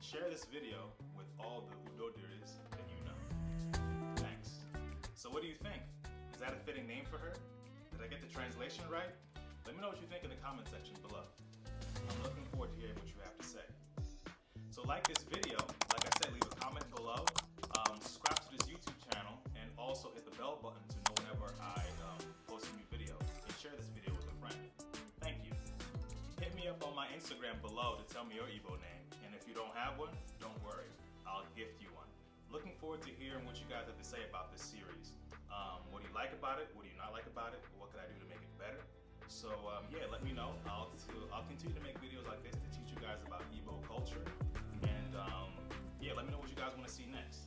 share this video with all the Udodiris that you know. Thanks. So what do you think? Is that a fitting name for her? Did I get the translation right? Let me know what you think in the comment section below. I'm looking forward to hearing what you have to say. So like this video, like I said, leave a comment below, subscribe to this YouTube channel, and also hit the bell button to know whenever I post a new video, and share this video with a friend. Thank you. Hit me up on my Instagram below to tell me your Igbo name, and if you don't have one, don't worry, I'll gift you one. Looking forward to hearing what you guys have to say about this series. What do you like about it? What do you not like about it? What could I do to make it better? So yeah, let me know. I'll continue to make videos like this to teach you guys about Igbo culture. And yeah, let me know what you guys want to see next.